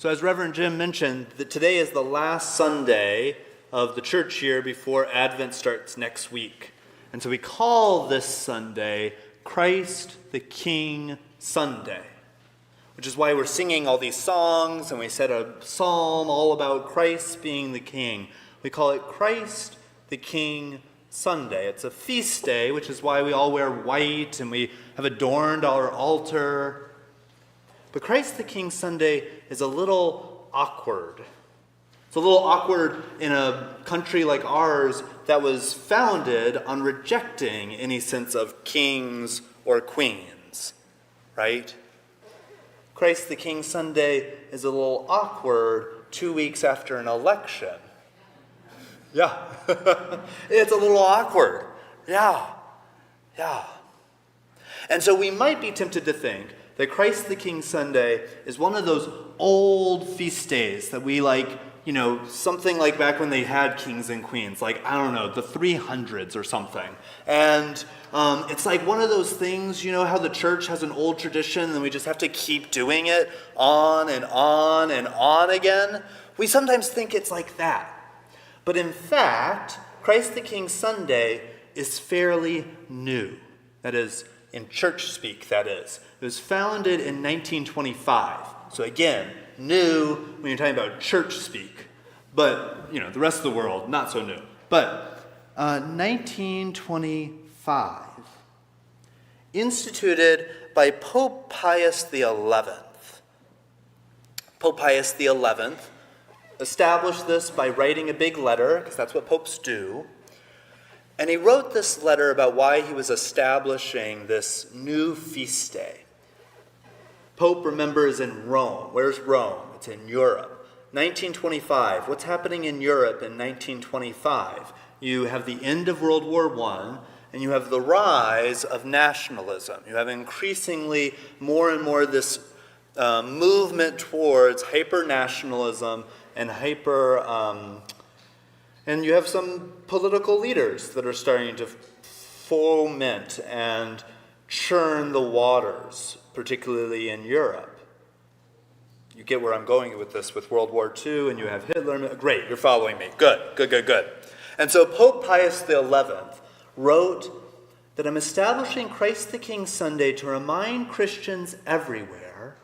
So as Reverend Jim mentioned, that today is the last Sunday of the church year before Advent starts next week. And so we call this Sunday Christ the King Sunday, which is why we're singing all these songs, and we said a psalm all about Christ being the King. We call it Christ the King Sunday. It's a feast day, which is why we all wear white and we have adorned our altar. But Christ the King Sunday is a little awkward. It's a little awkward in a country like ours that was founded on rejecting any sense of kings or queens, right? Christ the King Sunday is a little awkward 2 weeks after an election. Yeah, it's a little awkward. Yeah. And so we might be tempted to think that Christ the King Sunday is one of those old feast days that we something like back when they had kings and queens, the 300s or something. And it's like one of those things, how the church has an old tradition and we just have to keep doing it on and on and on again. We sometimes think it's like that. But in fact, Christ the King Sunday is fairly new. That is, in church speak, that is. It was founded in 1925. So again, new when you're talking about church speak. But, the rest of the world, not so new. But 1925, instituted by Pope Pius XI. Pope Pius XI established this by writing a big letter, because that's what popes do. And he wrote this letter about why he was establishing this new feast day. Pope, remember, is in Rome. Where's Rome? It's in Europe. 1925. What's happening in Europe in 1925? You have the end of World War I, and you have the rise of nationalism. You have increasingly more and more this movement towards hyper-nationalism and and you have some political leaders that are starting to foment and churn the waters, particularly in Europe. You get where I'm going with this with World War II, and you have Hitler. Great, you're following me. Good. And so Pope Pius XI wrote that I'm establishing Christ the King Sunday to remind Christians everywhere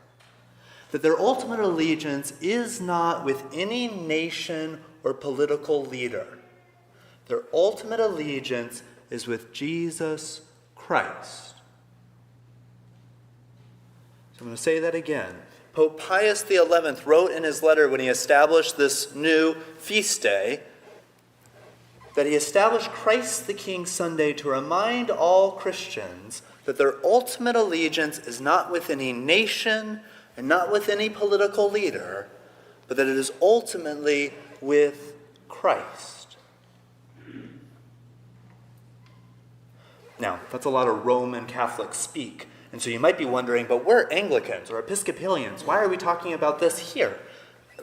that their ultimate allegiance is not with any nation or political leader. Their ultimate allegiance is with Jesus Christ. So I'm going to say that again. Pope Pius XI wrote in his letter when he established this new feast day that he established Christ the King Sunday to remind all Christians that their ultimate allegiance is not with any nation and not with any political leader, but that it is ultimately with Christ. Now, that's a lot of Roman Catholic speak. And so you might be wondering, but we're Anglicans or Episcopalians. Why are we talking about this here?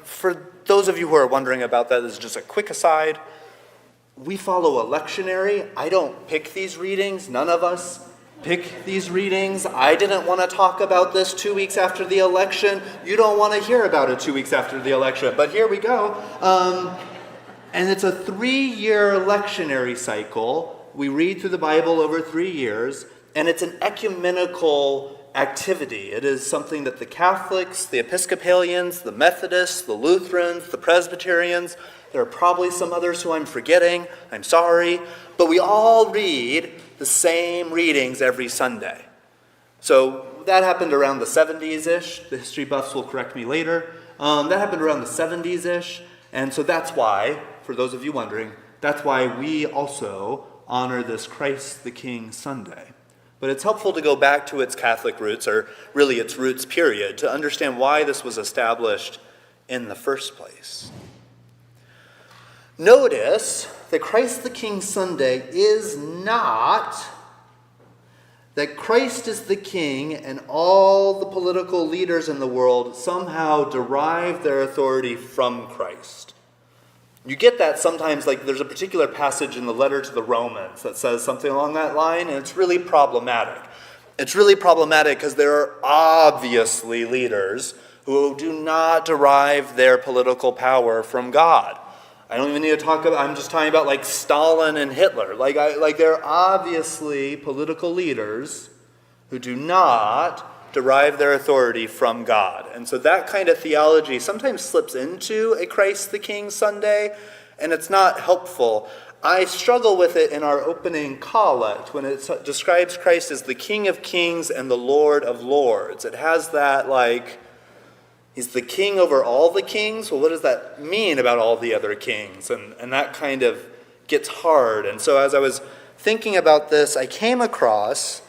For those of you who are wondering about that, this is just a quick aside. We follow a lectionary. I don't pick these readings. None of us pick these readings. I didn't want to talk about this 2 weeks after the election. You don't want to hear about it 2 weeks after the election. But here we go. And it's a 3-year lectionary cycle. We read through the Bible over 3 years. And it's an ecumenical activity. It is something that the Catholics, the Episcopalians, the Methodists, the Lutherans, the Presbyterians, there are probably some others who I'm forgetting. I'm sorry. But we all read the same readings every Sunday. So that happened around the 70s-ish. The history buffs will correct me later. That happened around the 70s-ish. And so that's why, for those of you wondering, that's why we also honor this Christ the King Sunday. But it's helpful to go back to its Catholic roots, or really its roots period, to understand why this was established in the first place. Notice that Christ the King Sunday is not that Christ is the king and all the political leaders in the world somehow derive their authority from Christ. You get that sometimes, there's a particular passage in the letter to the Romans that says something along that line, and it's really problematic. It's really problematic because there are obviously leaders who do not derive their political power from God. I don't even need to talk about, I'm just talking about like Stalin and Hitler. Like they're obviously political leaders who do not derive their authority from God. And so that kind of theology sometimes slips into a Christ the King Sunday, and it's not helpful. I struggle with it in our opening collect when it describes Christ as the King of Kings and the Lord of Lords. It has that like, he's the king over all the kings. Well, what does that mean about all the other kings? And that kind of gets hard. And so as I was thinking about this, I came across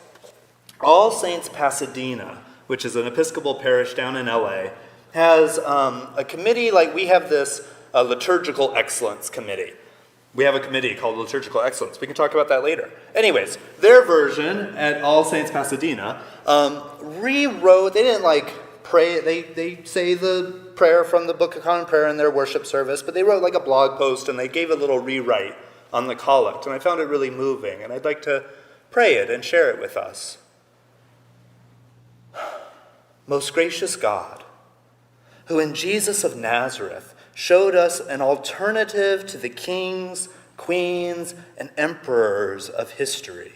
All Saints Pasadena, which is an Episcopal parish down in LA, has a committee, like we have this Liturgical Excellence Committee. We have a committee called Liturgical Excellence. We can talk about that later. Anyways, their version at All Saints Pasadena rewrote, they didn't like pray, they say the prayer from the Book of Common Prayer in their worship service, but they wrote like a blog post and they gave a little rewrite on the collect, and I found it really moving, and I'd like to pray it and share it with us. Most gracious God, who in Jesus of Nazareth showed us an alternative to the kings, queens, and emperors of history,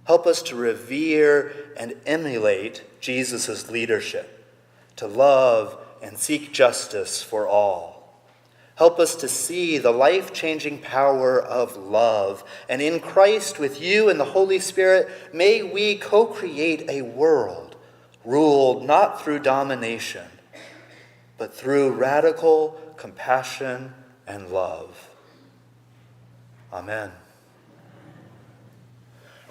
help us to revere and emulate Jesus' leadership, to love and seek justice for all. Help us to see the life-changing power of love, and in Christ, with you and the Holy Spirit, may we co-create a world ruled not through domination, but through radical compassion and love. Amen.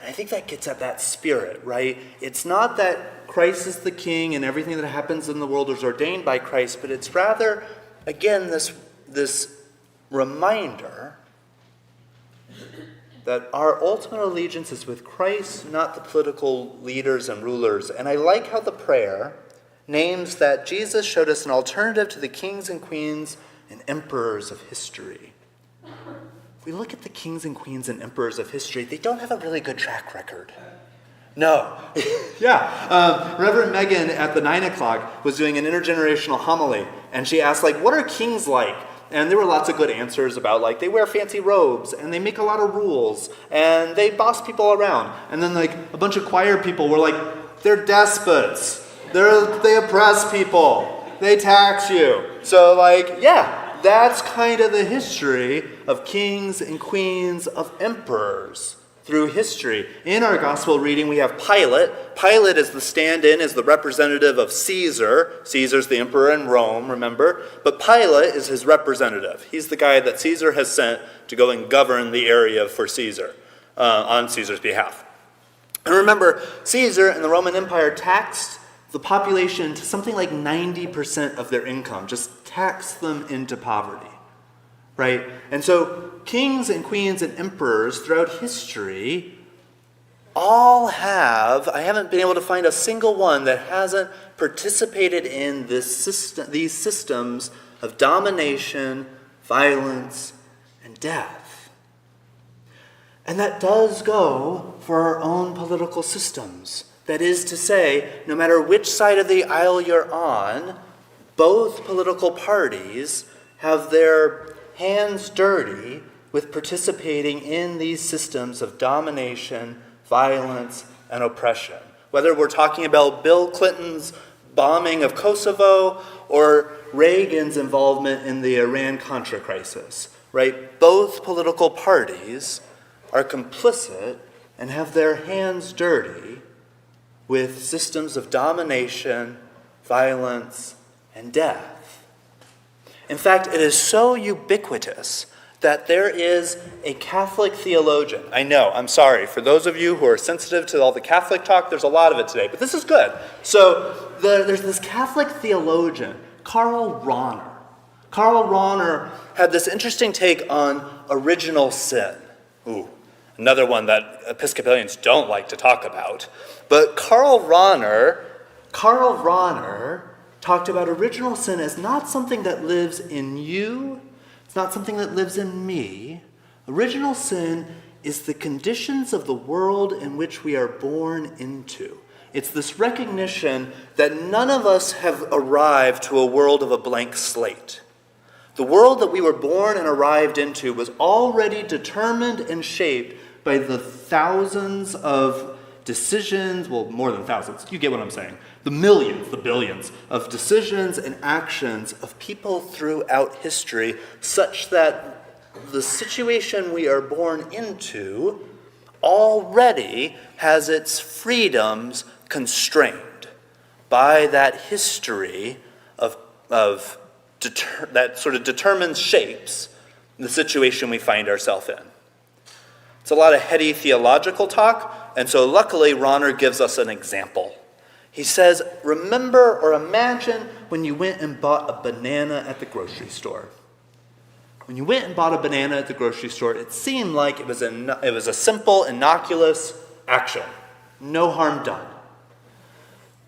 And I think that gets at that spirit, right? It's not that Christ is the king and everything that happens in the world is ordained by Christ, but it's rather, again, this reminder that our ultimate allegiance is with Christ, not the political leaders and rulers. And I like how the prayer names that Jesus showed us an alternative to the kings and queens and emperors of history. If we look at the kings and queens and emperors of history, they don't have a really good track record. No. Yeah. Reverend Megan at the 9 o'clock was doing an intergenerational homily, and she asked, like, what are kings like? And there were lots of good answers about, like, they wear fancy robes, and they make a lot of rules, and they boss people around. And then, like, a bunch of choir people were like, they're despots. They oppress people. They tax you. So, like, yeah, that's kind of the history of kings and queens, of emperors through history. In our gospel reading, we have Pilate. Pilate is the stand-in, is the representative of Caesar. Caesar's the emperor in Rome, remember? But Pilate is his representative. He's the guy that Caesar has sent to go and govern the area for Caesar, on Caesar's behalf. And remember, Caesar and the Roman Empire taxed the population to something like 90% of their income, just taxed them into poverty, right? And so kings and queens and emperors throughout history all have, I haven't been able to find a single one that hasn't participated in this system, these systems of domination, violence, and death. And that does go for our own political systems. That is to say, no matter which side of the aisle you're on, both political parties have their hands dirty with participating in these systems of domination, violence, and oppression. Whether we're talking about Bill Clinton's bombing of Kosovo or Reagan's involvement in the Iran-Contra crisis, right? Both political parties are complicit and have their hands dirty with systems of domination, violence, and death. In fact, it is so ubiquitous that there is a Catholic theologian. I know, I'm sorry, for those of you who are sensitive to all the Catholic talk, there's a lot of it today, but this is good. So there's this Catholic theologian, Karl Rahner. Karl Rahner had this interesting take on original sin. Ooh, another one that Episcopalians don't like to talk about. But Karl Rahner talked about original sin as not something that lives in you. It's not something that lives in me. Original sin is the conditions of the world in which we are born into. It's this recognition that none of us have arrived to a world of a blank slate. The world that we were born and arrived into was already determined and shaped by the thousands of decisions, well, more than thousands, you get what I'm saying, the millions, the billions of decisions and actions of people throughout history, such that the situation we are born into already has its freedoms constrained by that history that sort of determines, shapes the situation we find ourselves in. It's a lot of heady theological talk, and so luckily Ronner gives us an example. He says, remember or imagine when you went and bought a banana at the grocery store. When you went and bought a banana at the grocery store, it seemed like it was a simple, innocuous action. No harm done.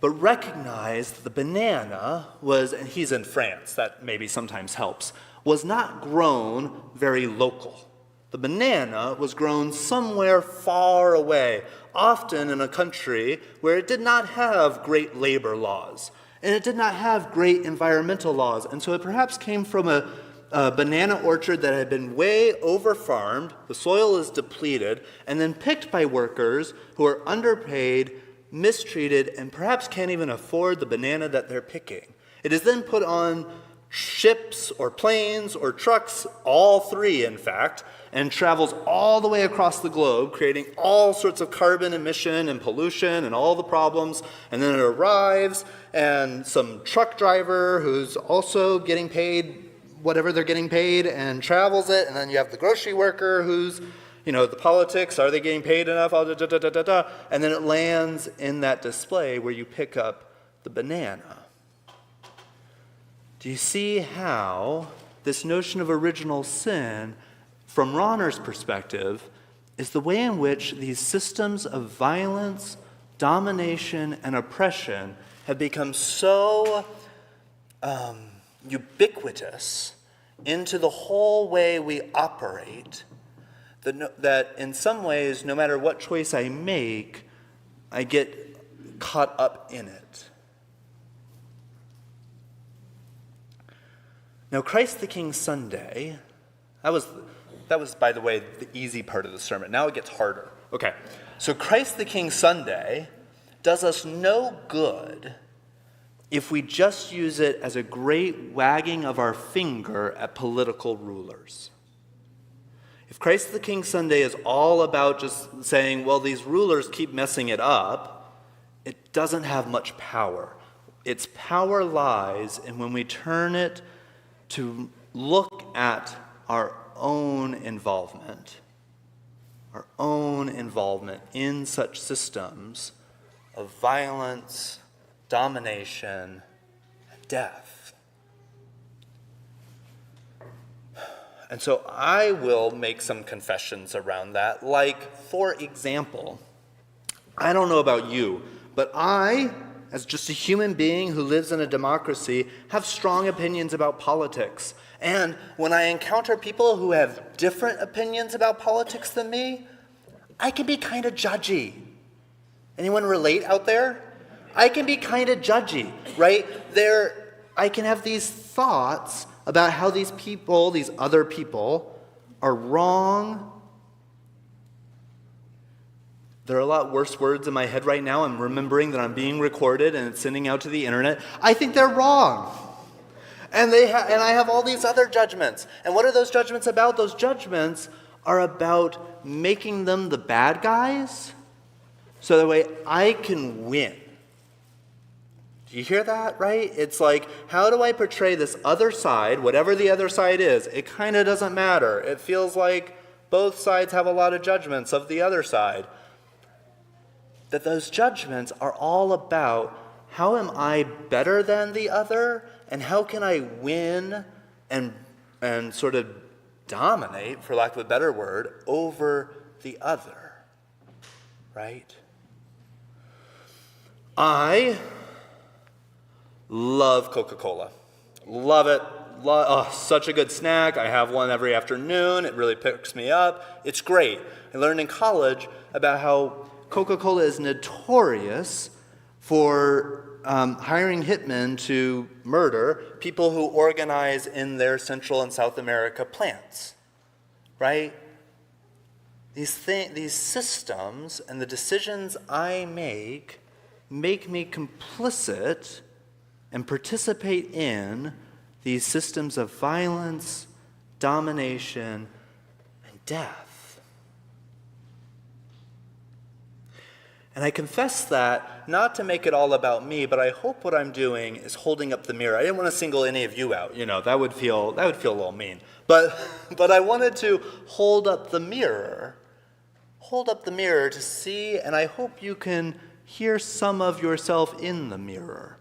But recognize that the banana was, and he's in France, that maybe sometimes helps, was not grown very local. The banana was grown somewhere far away, often in a country where it did not have great labor laws, and it did not have great environmental laws, and so it perhaps came from a banana orchard that had been way over-farmed, the soil is depleted, and then picked by workers who are underpaid, mistreated, and perhaps can't even afford the banana that they're picking. It is then put on ships or planes or trucks, all three in fact, and travels all the way across the globe, creating all sorts of carbon emission and pollution and all the problems, and then it arrives, and some truck driver who's also getting paid whatever they're getting paid and travels it, and then you have the grocery worker who's, the politics, are they getting paid enough, and then it lands in that display where you pick up the banana. Do you see how this notion of original sin, from Ronner's perspective, is the way in which these systems of violence, domination, and oppression have become so ubiquitous into the whole way we operate that in some ways, no matter what choice I make, I get caught up in it. Now, Christ the King Sunday, that was, by the way, the easy part of the sermon. Now it gets harder. Okay, so Christ the King Sunday does us no good if we just use it as a great wagging of our finger at political rulers. If Christ the King Sunday is all about just saying, well, these rulers keep messing it up, it doesn't have much power. Its power lies in when we turn it to look at our own involvement in such systems of violence, domination, and death. And so I will make some confessions around that. Like, for example, I don't know about you, but I, as just a human being who lives in a democracy, have strong opinions about politics. And when I encounter people who have different opinions about politics than me, I can be kind of judgy. Anyone relate out there? I can be kind of judgy, right? I can have these thoughts about how these people, these other people, are wrong. There are a lot worse words in my head right now. I'm remembering that I'm being recorded and it's sending out to the internet. I think they're wrong. And I have all these other judgments. And what are those judgments about? Those judgments are about making them the bad guys so that way I can win. Do you hear that, right? It's like, how do I portray this other side, whatever the other side is? It kind of doesn't matter. It feels like both sides have a lot of judgments of the other side. That those judgments are all about how am I better than the other, and how can I win and sort of dominate, for lack of a better word, over the other, right? I love Coca-Cola. Love it. Such a good snack. I have one every afternoon. It really picks me up. It's great. I learned in college about how Coca-Cola is notorious for hiring hitmen to murder people who organize in their Central and South America plants, right? These systems and the decisions I make me complicit and participate in these systems of violence, domination, and death. And I confess that not to make it all about me, but I hope what I'm doing is holding up the mirror. I didn't want to single any of you out. That would feel a little mean. But I wanted to hold up the mirror to see, and I hope you can hear some of yourself in the mirror.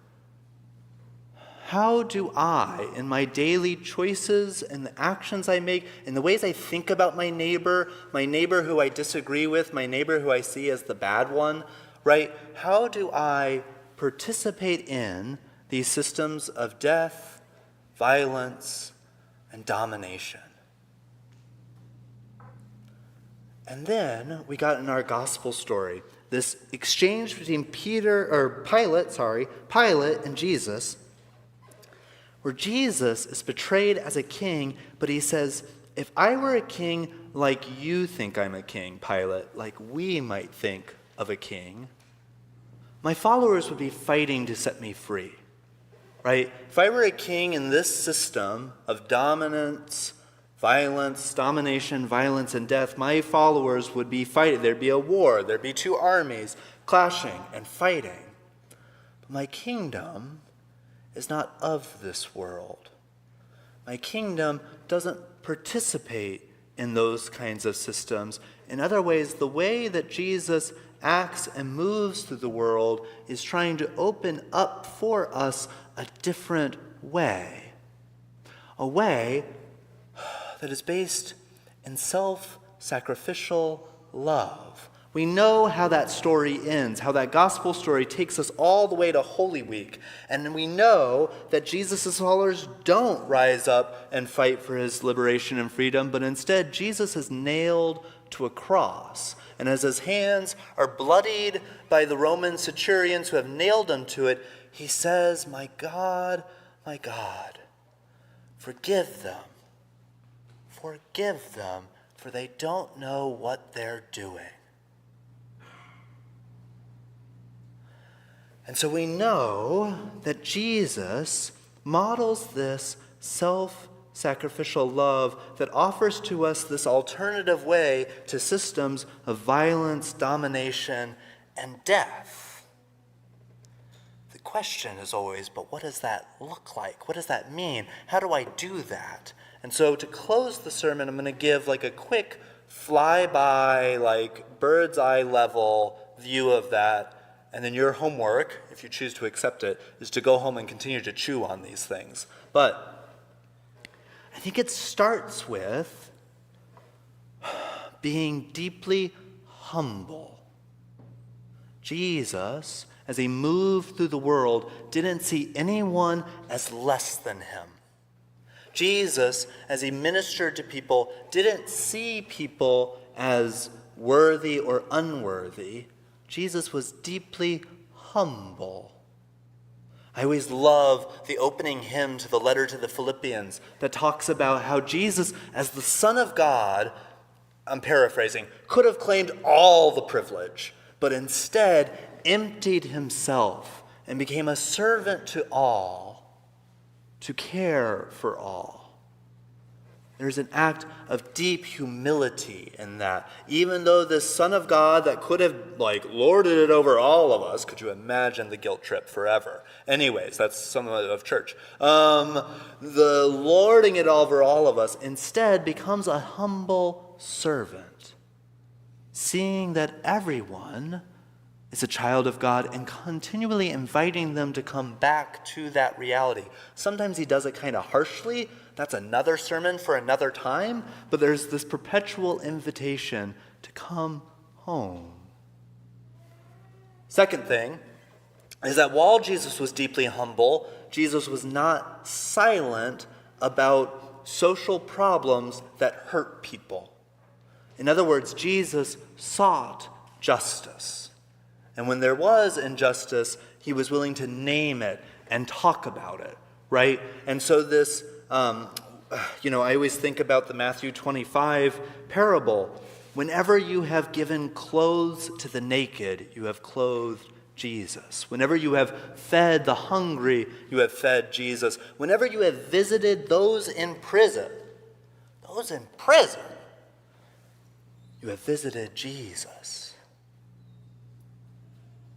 How do I, in my daily choices and the actions I make, in the ways I think about my neighbor who I disagree with, my neighbor who I see as the bad one, right? How do I participate in these systems of death, violence, and domination? And then we got in our gospel story this exchange between Pilate and Jesus, where Jesus is portrayed as a king, but he says, if I were a king like you think I'm a king, Pilate, like we might think of a king, my followers would be fighting to set me free, right? If I were a king in this system of dominance, violence, domination, violence, and death, my followers would be fighting. There'd be a war. There'd be two armies clashing and fighting. But my kingdom is not of this world. My kingdom doesn't participate in those kinds of systems. In other ways, the way that Jesus acts and moves through the world is trying to open up for us a different way. A way that is based in self-sacrificial love. We know how that story ends, how that gospel story takes us all the way to Holy Week. And we know that Jesus' followers don't rise up and fight for his liberation and freedom, but instead Jesus is nailed to a cross. And as his hands are bloodied by the Roman centurions who have nailed him to it, he says, my God, forgive them, for they don't know what they're doing. And so we know that Jesus models this self-sacrificial love that offers to us this alternative way to systems of violence, domination, and death. The question is always, but what does that look like? What does that mean? How do I do that? And so to close the sermon, I'm going to give like a quick flyby, like bird's eye level view of that. And then your homework, if you choose to accept it, is to go home and continue to chew on these things. But I think it starts with being deeply humble. Jesus, as he moved through the world, didn't see anyone as less than him. Jesus, as he ministered to people, didn't see people as worthy or unworthy. Jesus was deeply humble. I always love the opening hymn to the letter to the Philippians that talks about how Jesus, as the Son of God, I'm paraphrasing, could have claimed all the privilege, but instead emptied himself and became a servant to all, to care for all. There's an act of deep humility in that. Even though this Son of God that could have lorded it over all of us, could you imagine the guilt trip forever? Anyways, that's some of church. The lording it over all of us instead becomes a humble servant, seeing that everyone is a child of God and continually inviting them to come back to that reality. Sometimes he does it kind of harshly. That's another sermon for another time. But there's this perpetual invitation to come home. Second thing is that while Jesus was deeply humble, Jesus was not silent about social problems that hurt people. In other words, Jesus sought justice. And when there was injustice, he was willing to name it and talk about it, right? And so this, I always think about the Matthew 25 parable. Whenever you have given clothes to the naked, you have clothed Jesus. Whenever you have fed the hungry, you have fed Jesus. Whenever you have visited those in prison, you have visited Jesus.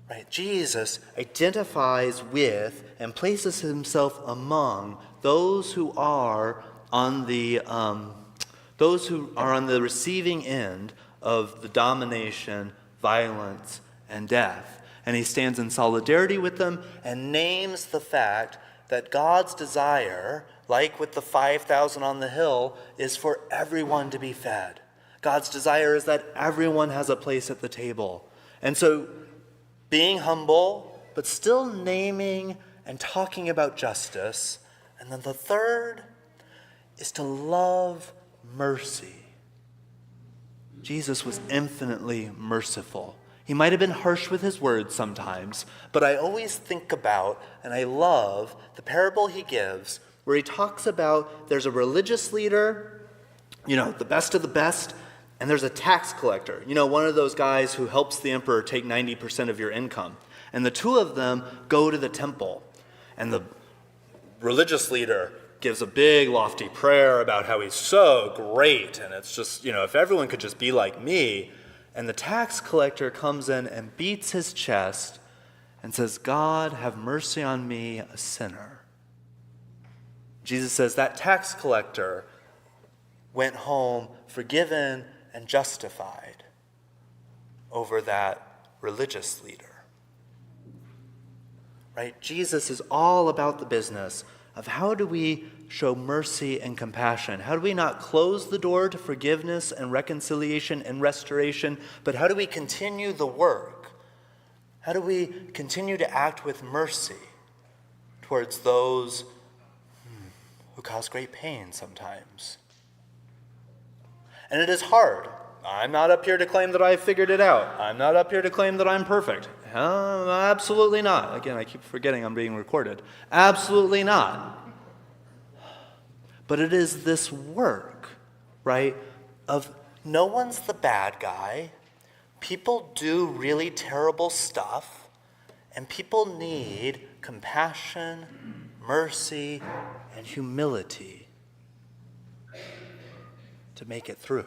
Right? Jesus identifies with and places himself among those who are on the receiving end of the domination, violence, and death. And he stands in solidarity with them and names the fact that God's desire, like with the 5,000 on the hill, is for everyone to be fed. God's desire is that everyone has a place at the table. And so being humble, but still naming and talking about justice. And then the third is to love mercy. Jesus was infinitely merciful. He might have been harsh with his words sometimes, but I always think about, and I love, the parable he gives where he talks about there's a religious leader, the best of the best, and there's a tax collector, one of those guys who helps the emperor take 90% of your income. And the two of them go to the temple, and the religious leader gives a big lofty prayer about how he's so great, and it's just, if everyone could just be like me. And the tax collector comes in and beats his chest and says, God, have mercy on me, a sinner. Jesus says that tax collector went home forgiven and justified over that religious leader. Right? Jesus is all about the business of how do we show mercy and compassion? How do we not close the door to forgiveness and reconciliation and restoration, but how do we continue the work? How do we continue to act with mercy towards those who cause great pain sometimes? And it is hard. I'm not up here to claim that I've figured it out. I'm not up here to claim that I'm perfect. Absolutely not. Again, I keep forgetting I'm being recorded. Absolutely not. But it is this work, right, of no one's the bad guy. People do really terrible stuff, and people need compassion, mercy, and humility to make it through.